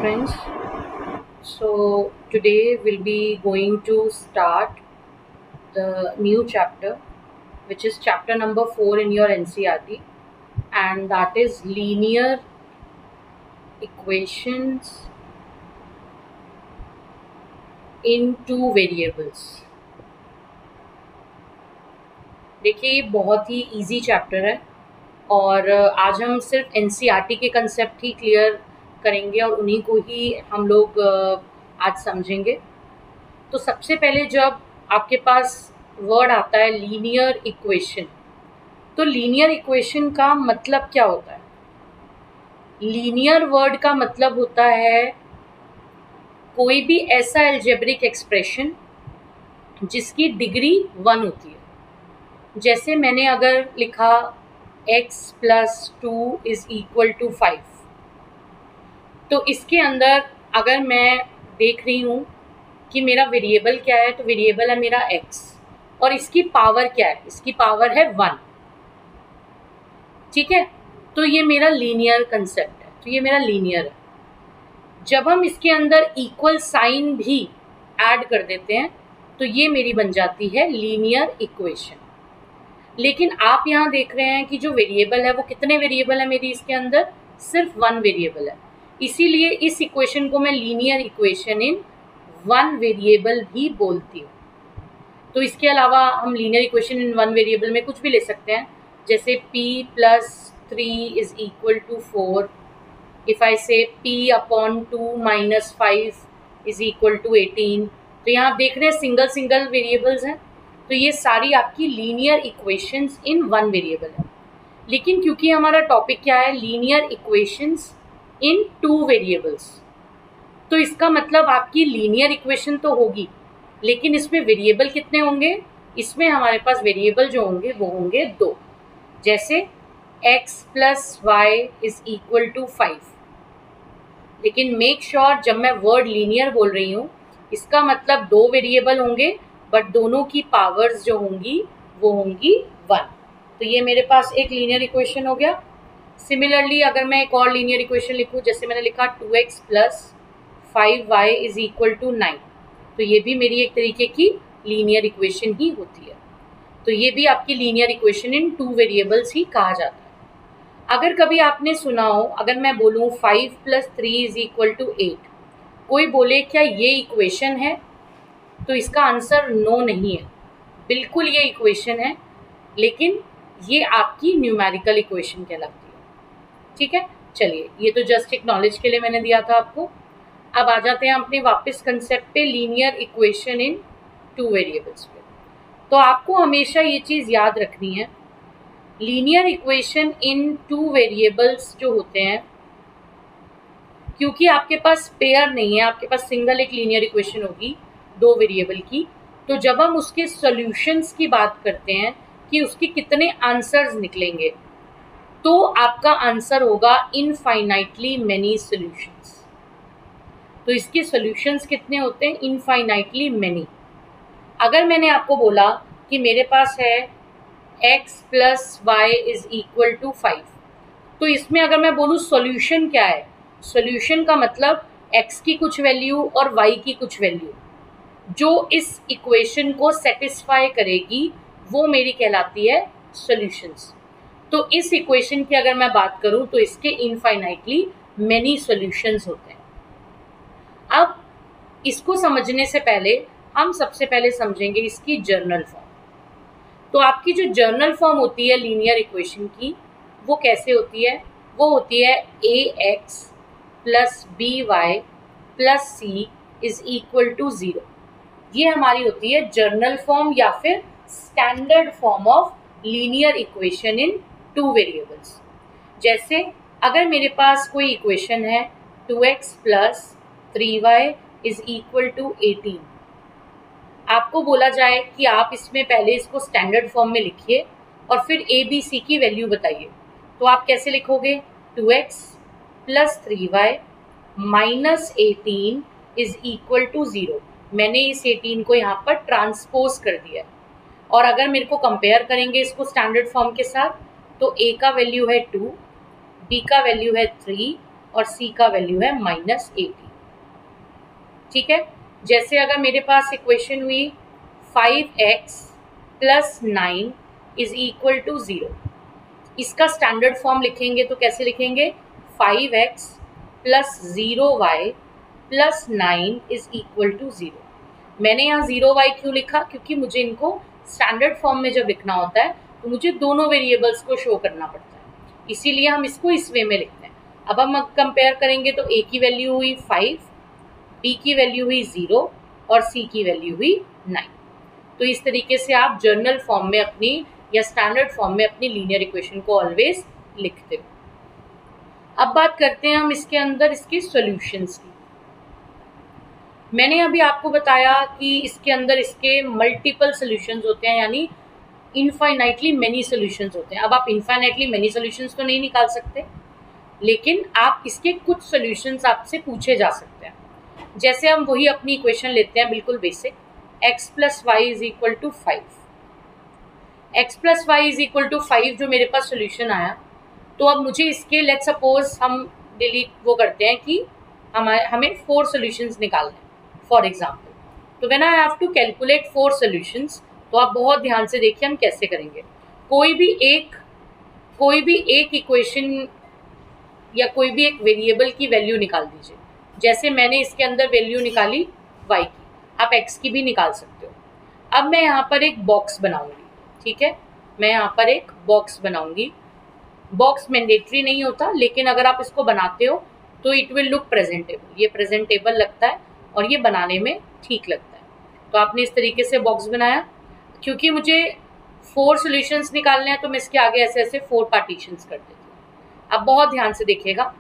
friends. So today we'll be going to start the new chapter, which is chapter number 4 in your NCRT, and that is linear equations in two variables. देखिए ये बहुत ही easy chapter है और आज हम सिर्फ NCERT के concept ही clear करेंगे और उन्हीं को ही हम लोग आज समझेंगे। तो सबसे पहले जब आपके पास वर्ड आता है लीनियर इक्वेशन, तो लीनियर इक्वेशन का मतलब क्या होता है? लीनियर वर्ड का मतलब होता है कोई भी ऐसा एल्जेब्रिक एक्सप्रेशन जिसकी डिग्री 1 होती है। जैसे मैंने अगर लिखा x + 2 = 5, तो इसके अंदर अगर मैं देख रही हूँ कि मेरा वेरिएबल क्या है, तो वेरिएबल है मेरा x और इसकी पावर क्या है? इसकी पावर है 1। ठीक है, तो ये मेरा लीनियर कंसेप्ट है, तो ये मेरा लीनियर है। जब हम इसके अंदर इक्वल साइन भी ऐड कर देते हैं तो ये मेरी बन जाती है लीनियर इक्वेशन। लेकिन आप यहाँ देख रहे हैं कि जो वेरिएबल है वो कितने वेरिएबल है मेरी इसके अंदर? सिर्फ 1 वेरिएबल है। इसीलिए इस इक्वेशन को मैं लीनियर इक्वेशन इन 1 वेरिएबल भी बोलती हूँ। तो इसके अलावा हम लीनियर इक्वेशन इन 1 वेरिएबल में कुछ भी ले सकते हैं, जैसे p + 3 = 4, इफ आई से p/2 - 5 = 18। तो यहाँ आप देख रहे हैं सिंगल सिंगल वेरिएबल्स हैं, तो ये सारी आपकी लीनियर इक्वेशंस इन 1 वेरिएबल है। लेकिन क्योंकि हमारा टॉपिक क्या है, लीनियर इक्वेशंस इन 2 वेरिएबल्स, तो इसका मतलब आपकी लीनियर इक्वेशन तो होगी, लेकिन इसमें वेरिएबल कितने होंगे? इसमें हमारे पास वेरिएबल जो होंगे वो होंगे 2। जैसे x + y = 5। लेकिन मेक श्योर जब मैं वर्ड लीनियर बोल रही हूँ, इसका मतलब 2 वेरिएबल होंगे, बट दोनों की पावर्स जो होंगी वो होंगी 1। तो ये मेरे पास एक लीनियर इक्वेशन हो गया। सिमिलरली अगर मैं एक और लीनियर इक्वेशन लिखूँ, जैसे मैंने लिखा 2x + 5y = 9, तो ये भी मेरी एक तरीके की लीनियर इक्वेशन ही होती है। तो ये भी आपकी लीनियर इक्वेशन इन 2 वेरिएबल्स ही कहा जाता है। अगर कभी आपने सुना हो, अगर मैं बोलूँ 5 + 3 = 8, कोई बोले क्या ये इक्वेशन है? तो इसका आंसर नो नहीं है, बिल्कुल ये इक्वेशन है, लेकिन ये आपकी न्यूमेरिकल इक्वेशन कहलाती है। ठीक है, चलिए ये तो जस्ट एक नॉलेज के लिए मैंने दिया था आपको। अब आ जाते हैं अपने वापस कंसेप्ट पे, लीनियर इक्वेशन इन 2 वेरिएबल्स पे। तो आपको हमेशा ये चीज़ याद रखनी है, लीनियर इक्वेशन इन 2 वेरिएबल्स जो होते हैं, क्योंकि आपके पास पेयर नहीं है, आपके पास सिंगल एक लीनियर इक्वेशन होगी 2 वेरिएबल की, तो जब हम उसके सॉल्यूशंस की बात करते हैं कि उसके कितने आंसर्स निकलेंगे, तो आपका आंसर होगा इनफाइनाइटली मैनी सॉल्यूशंस। तो इसके सॉल्यूशंस कितने होते हैं? Infinitely many. अगर मैंने आपको बोला कि मेरे पास है x + y = 5, तो इसमें अगर मैं बोलूँ सॉल्यूशन क्या है, सॉल्यूशन का मतलब x की कुछ वैल्यू और y की कुछ वैल्यू जो इस इक्वेशन को सेटिस्फाई करेगी, वो मेरी कहलाती है सॉल्यूशंस। तो इस इक्वेशन की अगर मैं बात करूं तो इसके इनफाइनाइटली मैनी सॉल्यूशंस होते हैं। अब इसको समझने से पहले हम सबसे पहले समझेंगे इसकी जर्नल फॉर्म। तो आपकी जो जर्नल फॉर्म होती है लीनियर इक्वेशन की, वो कैसे होती है? वो होती है ax + by + c = 0। ये हमारी होती है जर्नल फॉर्म या फिर standard form of linear equation in 2 variables. जैसे अगर मेरे पास कोई इक्वेशन है 2x + 3y = 18, आपको बोला जाए कि आप इसमें पहले इसको स्टैंडर्ड फॉर्म में लिखिए और फिर a b c की वैल्यू बताइए, तो आप कैसे लिखोगे? 2x + 3y - 18 = 0। मैंने इस 18 को यहाँ पर ट्रांसपोज कर दिया है। और अगर मेरे को कंपेयर करेंगे इसको स्टैंडर्ड फॉर्म के साथ, तो a का वैल्यू है 2, b का वैल्यू है 3 और सी का वैल्यू है -80। ठीक है, जैसे अगर मेरे पास इक्वेशन हुई 5x + 9 इज इक्वल टू 0, इसका स्टैंडर्ड फॉर्म लिखेंगे तो कैसे लिखेंगे? 5x + 0y + 9 is equal to 0। मैंने यहाँ 0y क्यों लिखा? क्योंकि मुझे इनको स्टैंडर्ड फॉर्म में जब लिखना होता है तो मुझे दोनों वेरिएबल्स को शो करना पड़ता है, इसीलिए हम इसको इस वे में लिखते हैं। अब हम कंपेयर करेंगे तो a की वैल्यू हुई 5, b की वैल्यू हुई 0 और c की वैल्यू हुई 9। तो इस तरीके से आप जर्नल फॉर्म में अपनी या स्टैंडर्ड फॉर्म में अपनी लीनियर इक्वेशन को ऑलवेज लिखते हो। अब बात करते हैं हम इसके अंदर इसके सॉल्यूशंस की। मैंने अभी आपको बताया कि इसके अंदर इसके मल्टीपल सॉल्यूशंस होते हैं, यानी इनफाइनाइटली मेनी सॉल्यूशंस होते हैं। अब आप इनफाइनाइटली मेनी सॉल्यूशंस तो नहीं निकाल सकते, लेकिन आप इसके कुछ सॉल्यूशंस आपसे पूछे जा सकते हैं। जैसे हम वही अपनी इक्वेशन लेते हैं बिल्कुल basic, x + y = 5। x + y = 5 जो मेरे पास सॉल्यूशन आया, तो अब मुझे इसके लेट्स सपोज हम डिलीट वो करते हैं कि हमें 4 सॉल्यूशंस निकालने हैं फॉर एग्जांपल। तो when I have to calculate 4 solutions, तो आप बहुत ध्यान से देखिए हम कैसे करेंगे। कोई भी एक इक्वेशन या कोई भी एक वेरिएबल की वैल्यू निकाल दीजिए। जैसे मैंने इसके अंदर वैल्यू निकाली y की, आप x की भी निकाल सकते हो। अब मैं यहाँ पर एक बॉक्स बनाऊंगी, ठीक है, मैं यहाँ पर एक बॉक्स बनाऊंगी। बॉक्स मैंडेटरी नहीं होता, लेकिन अगर आप इसको बनाते हो तो इट विल लुक प्रेजेंटेबल, ये प्रेजेंटेबल लगता है और ये बनाने में ठीक लगता है। तो आपने इस तरीके से बॉक्स बनाया। क्योंकि मुझे 4 सॉल्यूशंस निकालने हैं तो मैं इसके आगे ऐसे ऐसे 4 पार्टीशंस कर देती हूँ। अब बहुत ध्यान से देखिएगा,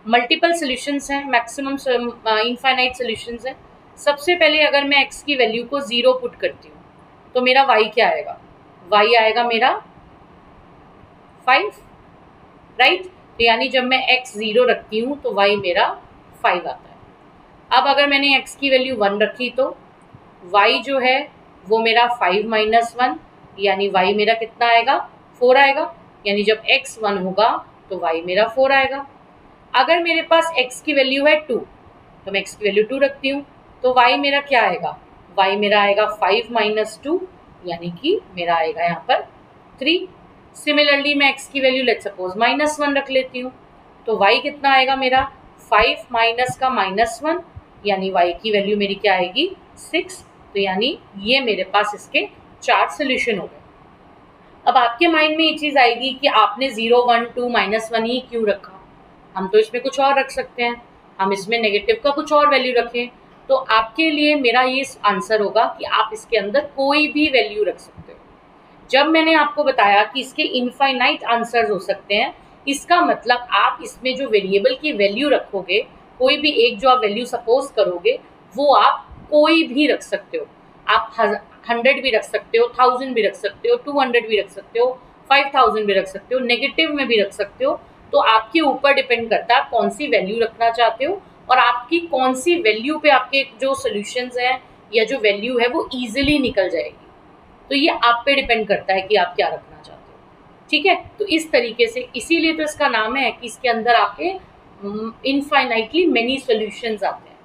मल्टीपल सॉल्यूशंस हैं, मैक्सिमम इनफाइनाइट सॉल्यूशंस हैं। सबसे पहले अगर मैं x की वैल्यू को 0 पुट करती हूँ तो मेरा y क्या आएगा? y आएगा मेरा 5, राइट। तो यानी जब मैं x 0 रखती हूँ तो y मेरा 5 आता है। अब अगर मैंने x की वैल्यू 1 रखी तो y जो है वो मेरा 5 - 1, यानी y मेरा कितना आएगा? 4 आएगा। यानी जब x 1 होगा तो y मेरा 4 आएगा। अगर मेरे पास x की वैल्यू है 2, तो मैं x की वैल्यू 2 रखती हूँ तो y मेरा क्या आएगा? y मेरा आएगा 5 - 2, यानी कि मेरा आएगा यहाँ पर 3। सिमिलरली मैं x की वैल्यू लेट्स सपोज -1 रख लेती हूँ, तो y कितना आएगा मेरा? 5 माइनस का -1, यानी y की वैल्यू मेरी क्या आएगी? 6। तो यानी ये मेरे पास इसके 4 सोल्यूशन हो गए। अब आपके माइंड में ये चीज़ आएगी कि आपने 0, 1, 2, -1 ही क्यों रखा? हम तो इसमें कुछ और रख सकते हैं, हम इसमें नेगेटिव का कुछ और वैल्यू रखें। तो आपके लिए मेरा ये आंसर होगा कि आप इसके अंदर कोई भी वैल्यू रख सकते हो। जब मैंने आपको बताया कि इसके इनफाइनाइट आंसर्स हो सकते हैं, इसका मतलब आप इसमें जो वेरिएबल की वैल्यू रखोगे, कोई भी एक जो आप वैल्यू सपोज करोगे, वो आप कोई भी रख सकते हो। आप 100 भी रख सकते हो, 1000 भी रख सकते हो, 200 भी रख सकते हो, 5000 भी रख सकते हो, नेगेटिव में भी रख सकते हो। तो आपके ऊपर डिपेंड करता है आप कौन सी वैल्यू रखना चाहते हो और आपकी कौन सी वैल्यू पे आपके जो सोल्यूशंस हैं या जो वैल्यू है वो ईजिली निकल जाएगी। तो ये आप पे डिपेंड करता है कि आप क्या रखना चाहते हो, ठीक है। तो इस तरीके से, इसीलिए तो इसका नाम है कि इसके अंदर आपके इनफाइनाइटली मेनी सॉल्यूशंस आते हैं,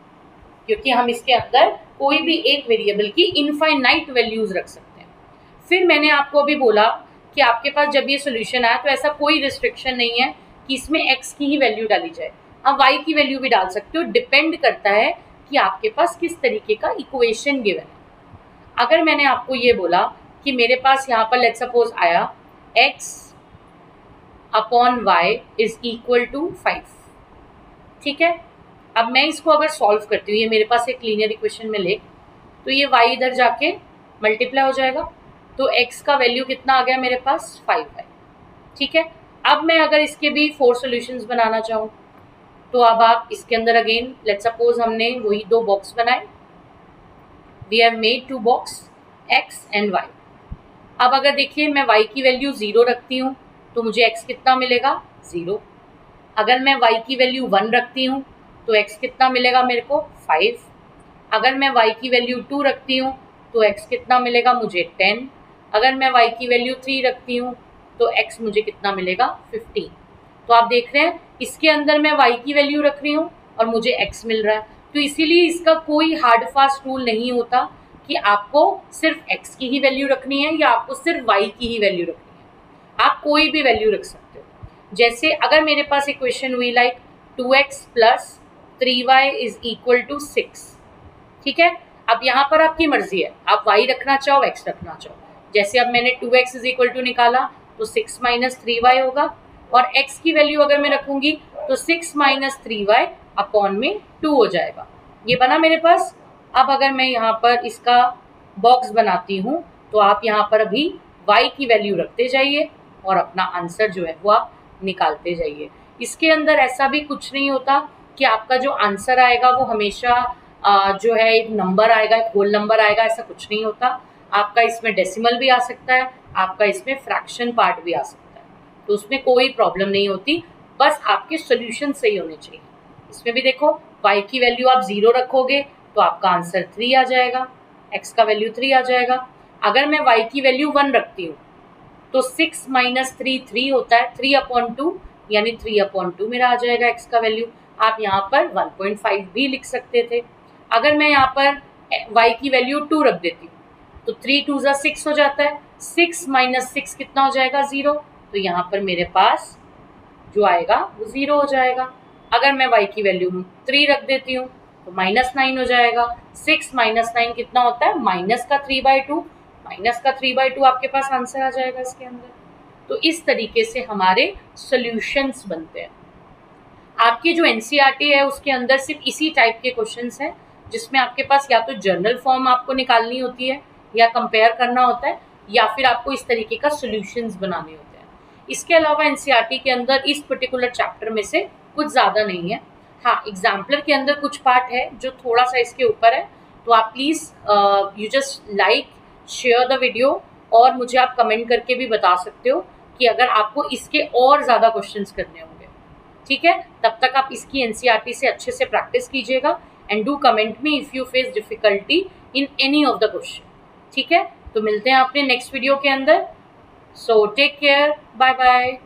क्योंकि हम इसके अंदर कोई भी एक वेरिएबल की इनफाइनाइट वैल्यूज रख सकते हैं। फिर मैंने आपको अभी बोला कि आपके पास जब ये सोल्यूशन आया तो ऐसा कोई रिस्ट्रिक्शन नहीं है कि इसमें x की ही वैल्यू डाली जाए, आप y की वैल्यू भी डाल सकते हो। डिपेंड करता है कि आपके पास किस तरीके का इक्वेशन गिवन है। अगर मैंने आपको ये बोला कि मेरे पास यहाँ पर लेट्स सपोज आया x upon y is equal to 5, ठीक है। अब मैं इसको अगर सॉल्व करती हूँ, ये मेरे पास एक लीनियर इक्वेशन में ले, तो ये y इधर जाके मल्टीप्लाई हो जाएगा, तो x का वैल्यू कितना आ गया मेरे पास? 5 है, ठीक है। अब मैं अगर इसके भी 4 सॉल्यूशंस बनाना चाहूँ, तो अब आप इसके अंदर अगेन लेट्स सपोज हमने वही 2 बॉक्स बनाए, we have made 2 box x and y। अब अगर देखिए मैं y की वैल्यू 0 रखती हूँ तो मुझे x कितना मिलेगा? 0। अगर मैं y की वैल्यू 1 रखती हूँ तो x कितना मिलेगा मेरे को? 5। अगर मैं y की वैल्यू 2 रखती हूँ तो x कितना मिलेगा मुझे? 10। अगर मैं y की वैल्यू 3 रखती हूँ तो x मुझे कितना मिलेगा? 15। तो आप देख रहे हैं इसके अंदर मैं y की वैल्यू रख रही हूँ और मुझे x मिल रहा है। तो इसीलिए इसका कोई हार्ड फास्ट रूल नहीं होता कि आपको सिर्फ x की ही वैल्यू रखनी है या आपको सिर्फ y की ही वैल्यू रखनी है। आप कोई भी वैल्यू रख सकते हो। जैसे अगर मेरे पास इक्वेशन हुई like 2x plus 3y is equal to 6, ठीक है। अब यहाँ पर आपकी मर्जी है, आप y रखना चाहो x रखना चाहो। जैसे अब मैंने 2x इज इक्वल टू निकाला तो 6 माइनस 3y होगा, और x की वैल्यू अगर मैं रखूंगी तो 6 माइनस 3y अपॉन में 2 हो जाएगा। ये बना मेरे पास। अब अगर मैं यहाँ पर इसका बॉक्स बनाती हूँ तो आप यहाँ पर अभी y की वैल्यू रखते जाइए और अपना आंसर जो है वो आप निकालते जाइए। इसके अंदर ऐसा भी कुछ नहीं होता कि आपका जो आंसर आएगा वो हमेशा जो है एक नंबर आएगा, एक होल नंबर आएगा, ऐसा कुछ नहीं होता। आपका इसमें डेसिमल भी आ सकता है, आपका इसमें फ्रैक्शन पार्ट भी आ सकता है, तो उसमें कोई प्रॉब्लम नहीं होती, बस आपके सोल्यूशन सही होने चाहिए। इसमें भी देखो y की वैल्यू आप 0 रखोगे तो आपका आंसर 3 आ जाएगा, x का वैल्यू 3 आ जाएगा। अगर मैं y की वैल्यू 1 रखती हूँ तो 6 माइनस 3 3 होता है, 3/2 यानी 3/2 मेरा आ जाएगा x का वैल्यू। आप यहाँ पर 1.5 भी लिख सकते थे। अगर मैं यहाँ पर y की वैल्यू 2 रख देती हूँ तो 3 2 जा 6 हो जाता है, 6 माइनस 6 कितना हो जाएगा 0, तो यहाँ पर मेरे पास जो आएगा वो 0 हो जाएगा। अगर मैं y की वैल्यू 3 रख देती हूँ तो -9 हो जाएगा, 6 माइनस 9 कितना होता है माइनस का 3/2, माइनस का 3/2 आपके पास आंसर आ जाएगा इसके अंदर। तो इस तरीके से हमारे सॉल्यूशंस बनते हैं। आपकी जो एनसीईआरटी है उसके अंदर सिर्फ इसी टाइप के क्वेश्चंस हैं जिसमें आपके पास या तो जर्नल फॉर्म आपको निकालनी होती है या कंपेयर करना होता है, या फिर आपको इस तरीके का सॉल्यूशंस बनाने होते हैं। इसके अलावा एनसीईआरटी के अंदर इस पर्टिकुलर चैप्टर में से कुछ ज़्यादा नहीं है। हाँ, एग्जाम्पलर के अंदर कुछ पार्ट है जो थोड़ा सा इसके ऊपर है, तो आप please you just like share the video, और मुझे आप कमेंट करके भी बता सकते हो कि अगर आपको इसके और ज़्यादा क्वेश्चंस करने होंगे, ठीक है। तब तक आप इसकी एनसीईआरटी से अच्छे से प्रैक्टिस कीजिएगा, and do comment me if you face difficulty in any of the question, ठीक है। तो मिलते हैं अपने नेक्स्ट वीडियो के अंदर। So take care, bye bye.